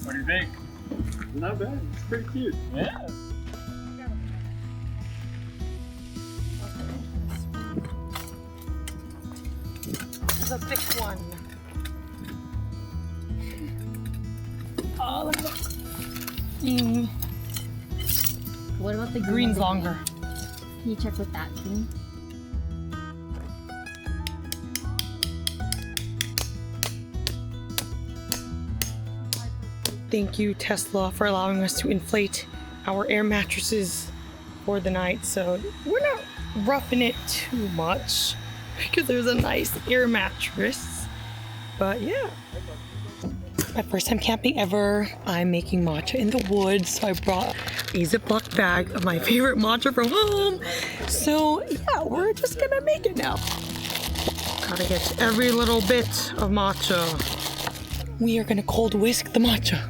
What do you think? Not bad. It's pretty cute. Yeah. The thick one. Oh, look at that. What about the Green's longer. Can you check with that green? Thank you, Tesla, for allowing us to inflate our air mattresses for the night. So we're not roughing it too much because there's a nice air mattress. But yeah. My first time camping ever. I'm making matcha in the woods. So I brought a Ziploc bag of my favorite matcha from home. So yeah, we're just gonna make it now. Gotta get every little bit of matcha. We are gonna cold whisk the matcha.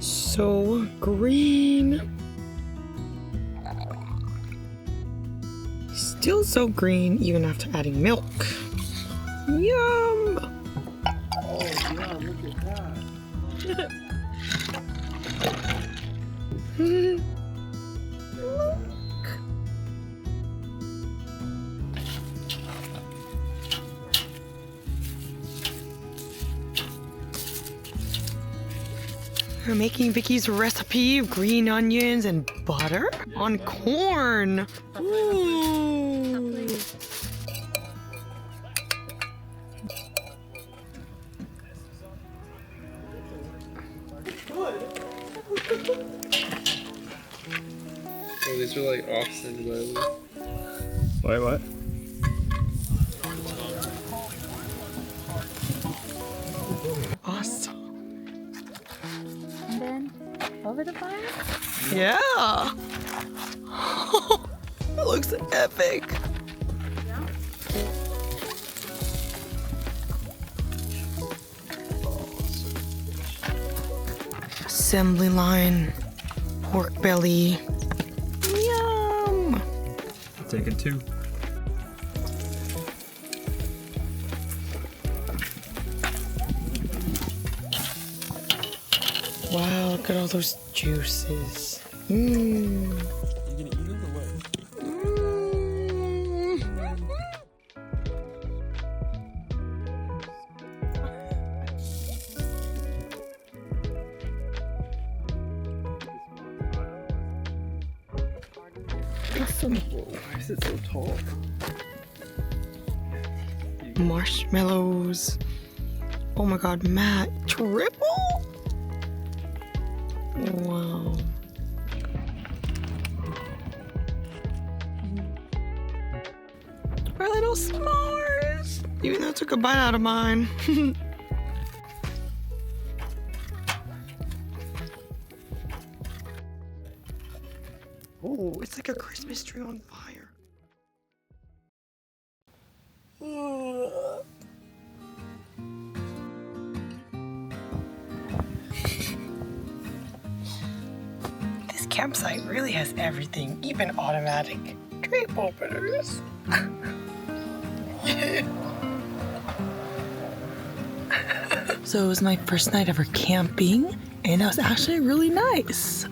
So green. Still so green even after adding milk. Yum! Oh, yeah, look at that. We're making Vicky's recipe of green onions and butter on corn. Ooh. Oh, these are like off-scented oils. Wait, what? Awesome. And then over the fire? Yeah. It looks epic. Assembly line, pork belly. Yum. Taking two. Wow, look at all those juices. Mmm. You gonna eat them or what? Why is it so tall? Marshmallows. Oh my god, Matt. Triple? Wow. Our little s'mores. Even though it took a bite out of mine. Oh, it's like a Christmas tree on fire. This campsite really has everything, even automatic drape openers. So it was my first night ever camping, and it was actually really nice.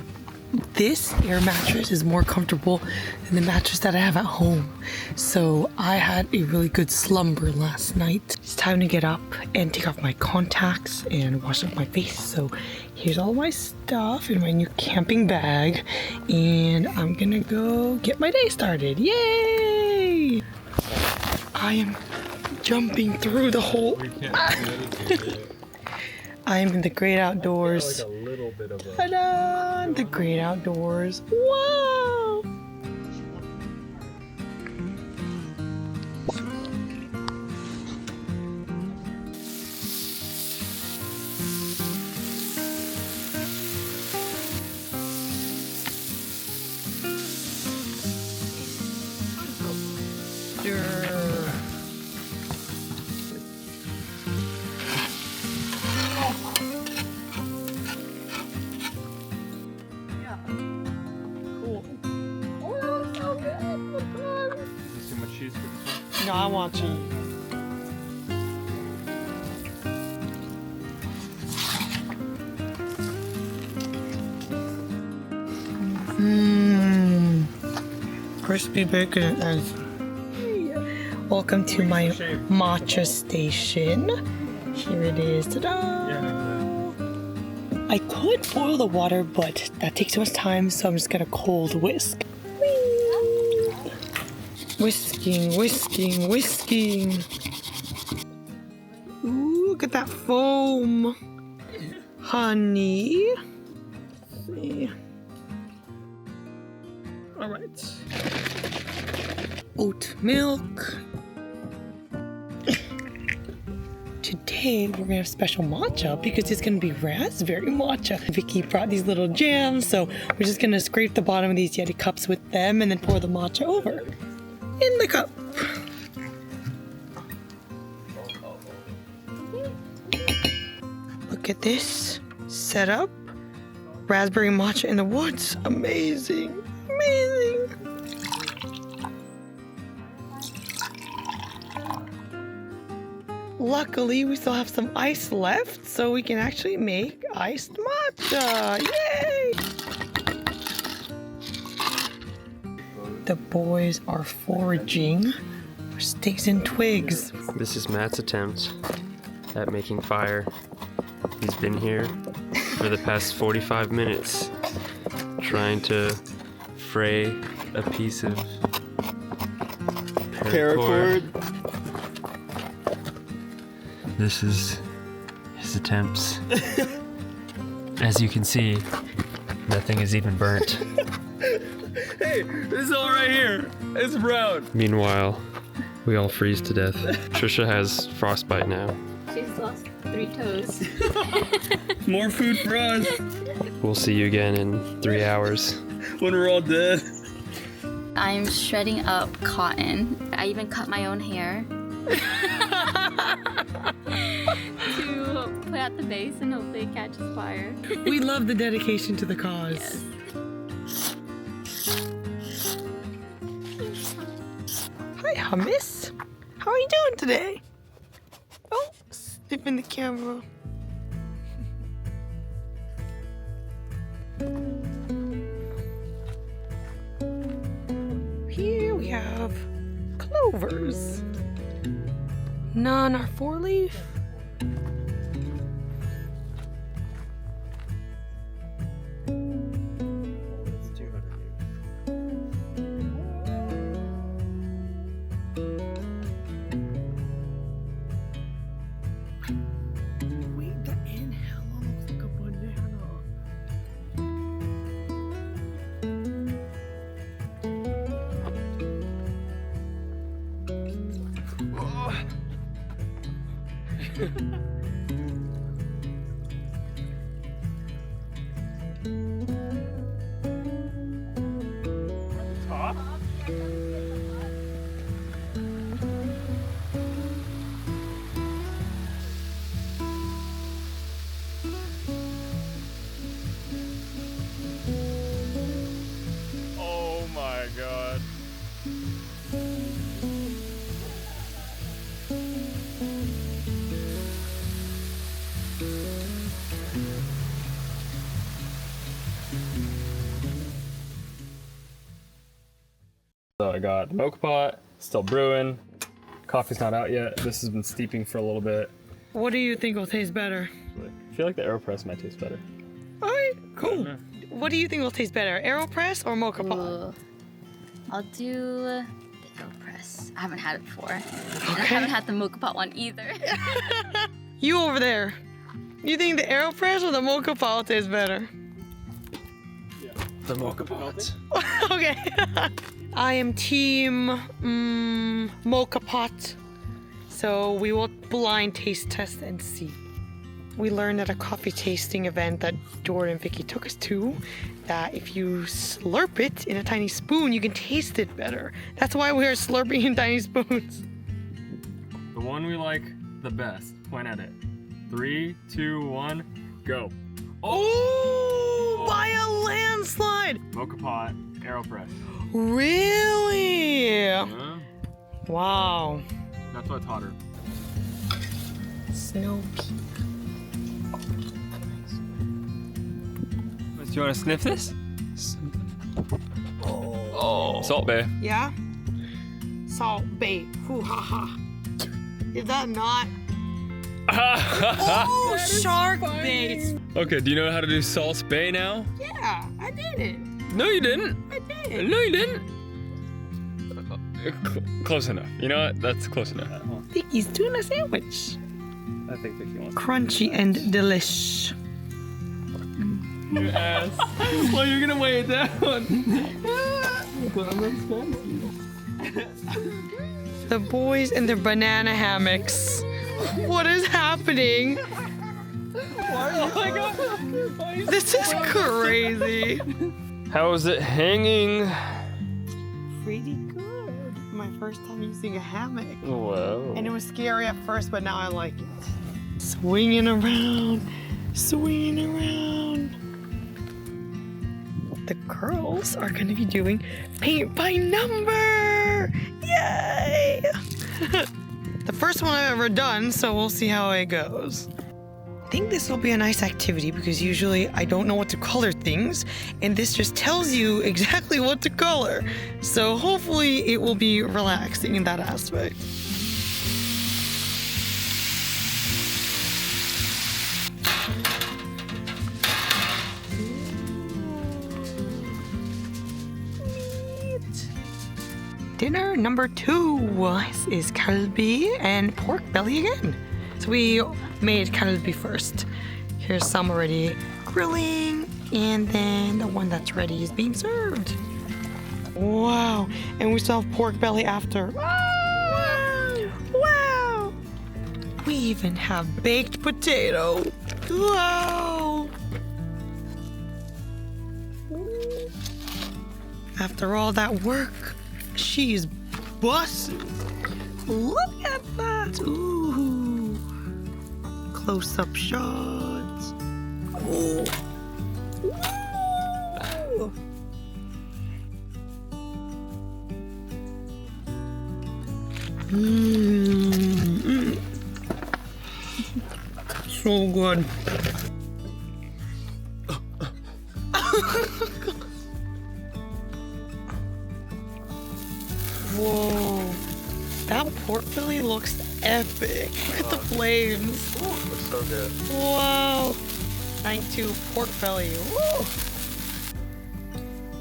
This air mattress is more comfortable than the mattress that I have at home. So I had a really good slumber last night. It's time to get up and take off my contacts and wash up my face. So here's all my stuff in my new camping bag. And I'm gonna go get my day started. Yay! I am jumping through the hole. I am in the great outdoors. Like a little bit of a... Ta-da! The great outdoors. Wow! No, I want cheese. Mmm. Crispy bacon and eggs. Welcome to my matcha station. Here it is. Ta-da! I could boil the water, but that takes too much time, so I'm just gonna cold whisk. Whee! Whisking, whisking, whisking. Ooh, look at that foam. Honey. Let's see. All right. Oat milk. Today we're gonna have special matcha because it's gonna be raspberry matcha. Vicky brought these little jams, so we're just gonna scrape the bottom of these Yeti cups with them and then pour the matcha over in the cup. Look at this setup. Raspberry matcha in the woods. Amazing. Amazing. Luckily, we still have some ice left, so we can actually make iced matcha. Yay! The boys are foraging for sticks and twigs. This is Matt's attempt at making fire. He's been here for the past 45 minutes trying to fray a piece of paracord. This is his attempts. As you can see, nothing is even burnt. Hey, this is all right here. It's brown. Meanwhile, we all freeze to death. Trisha has frostbite now. She's lost 3 toes. More food for us We'll see you again in 3 hours. when we're all dead. I'm shredding up cotton. I even cut my own hair. To put at the base and hopefully it catches fire. We love the dedication to the cause. Yes. Hi, Hummus. How are you doing today? Oh, snip in the camera. Here we have clovers. None are 4-leaf. Wait, the inhale looks like a banana. Oh my god. So I got the Moka Pot, still brewing. Coffee's not out yet. This has been steeping for a little bit. What do you think will taste better? I feel like the Aeropress might taste better. All right, cool. What do you think will taste better, Aeropress or Moka Pot? Ooh. I'll do the Aeropress. I haven't had it before. And I Okay. haven't had the Moka Pot one either. You over there. You think the Aeropress or the Moka Pot will taste better? The Moka Pot. Okay. I am team Moka Pot. So we will blind taste test and see. We learned at a coffee tasting event that Dora and Vicky took us to that if you slurp it in a tiny spoon, you can taste it better. That's why we are slurping in tiny spoons. The one we like the best. Point at it. 3, 2, 1, go. Oh, by a landslide! Moka Pot, Aeropress. Really? Wow. That's what's hotter. Snow peak. Do you want to sniff this? Oh. Salt Bay. Yeah? Salt Bay. Hoo ha ha. Is that not? Oh, shark bait. Okay, do you know how to do Salt Bay now? Yeah, I did it. No, you didn't. I did. No, you didn't. Close enough. You know what? That's close enough. Vicky's tuna sandwich. I think Vicky wants Crunchy and delish. your ass. Well, you're gonna weigh it down. The boys in their banana hammocks. What is happening? Oh my god. This is crazy. How is it hanging? Pretty good. My first time using a hammock. Whoa. And it was scary at first, but now I like it. Swinging around, swinging around. The girls are gonna be doing paint by number! Yay! The first one I've ever done, so we'll see how it goes. I think this will be a nice activity because usually I don't know what to color things, and this just tells you exactly what to color. So hopefully it will be relaxing in that aspect. Dinner number 2 is Galbi and pork belly again. So we made Galbi first. Here's some already grilling, and then the one that's ready is being served. Wow, and we still have pork belly after. Wow! Wow! We even have baked potato. Wow! After all that work, she's busted. Look at that. Ooh. Close-up shots. Ooh. Ooh. So good. Whoa, that pork belly looks epic. Look at the flames. Ooh, looks so good. Wow. Night 2 pork belly. Woo.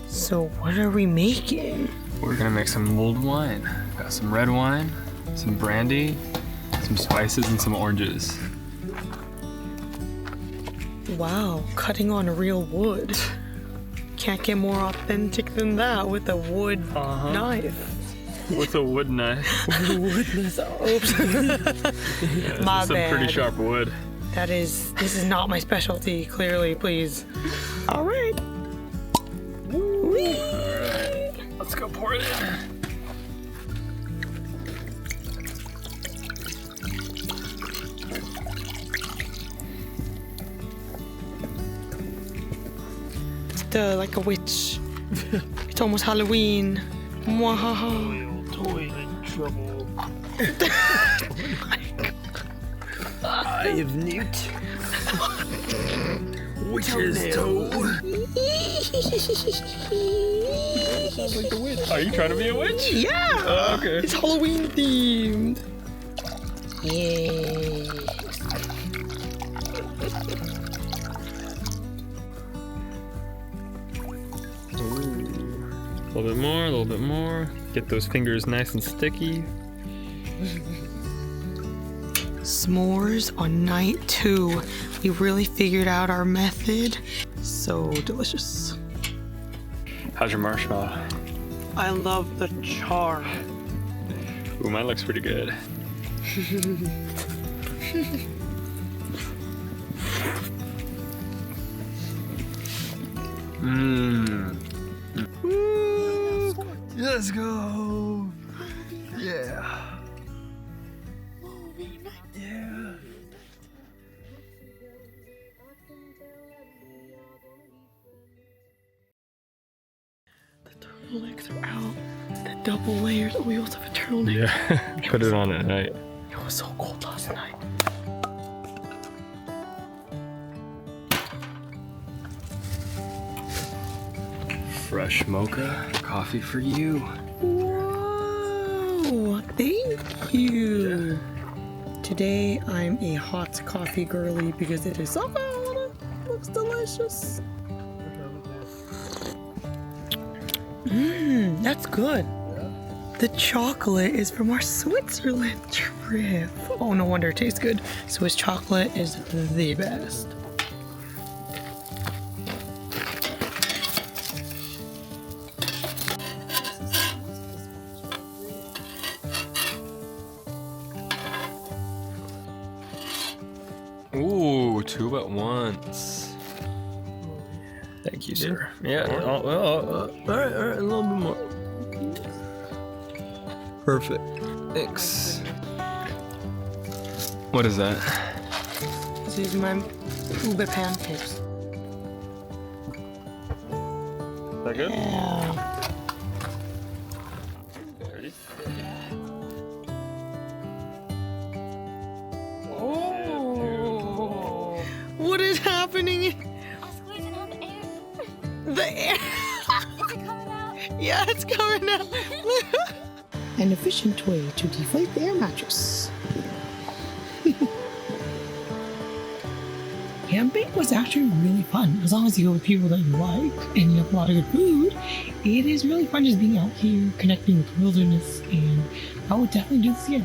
So what are we making? We're gonna make some mulled wine. Got some red wine, some brandy, some spices, and some oranges. Wow, cutting on real wood. Can't get more authentic than that with a wood knife. With a wood knife. Oops. Yeah, My some bad. pretty sharp wood. This is not my specialty, clearly, please. All right. Whee! Alright, let's go pour it in. Like a witch. It's almost Halloween. Mwahaha. Toilet trouble. Eye of newt. Witch's toe. Sounds like a witch. Are you trying to be a witch? Yeah. Okay. It's Halloween themed. Yay. A little bit more, a little bit more. Get those fingers nice and sticky. S'mores on night 2. We really figured out our method. So delicious. How's your marshmallow? I love the char. Ooh, mine looks pretty good. Mmm. Let's go. Yeah. Yeah. The turtlenecks are out. The double layers. Oh, we also have a turtleneck. Yeah, put it on at night. It was so cold last night. Fresh mocha coffee for you. Whoa, thank you. Today I'm a hot coffee girly because it is so cold. It looks delicious. That's good. The chocolate is from our Switzerland trip. Oh, no wonder it tastes good. Swiss chocolate is the best. Ooh, 2 at once. Thank you, sir. Yeah. All right, a little bit more. Perfect. Thanks. What is that? This is my ube pancakes. Is that good? Yeah. Ready? Oh. What is happening? I'm squeezing out the air. The air. Is it coming out? Yeah, it's coming out. An efficient way to deflate the air mattress. Camping was actually really fun. As long as you go with people that you like and you have a lot of good food, it is really fun just being out here, connecting with the wilderness, and I would definitely do this again.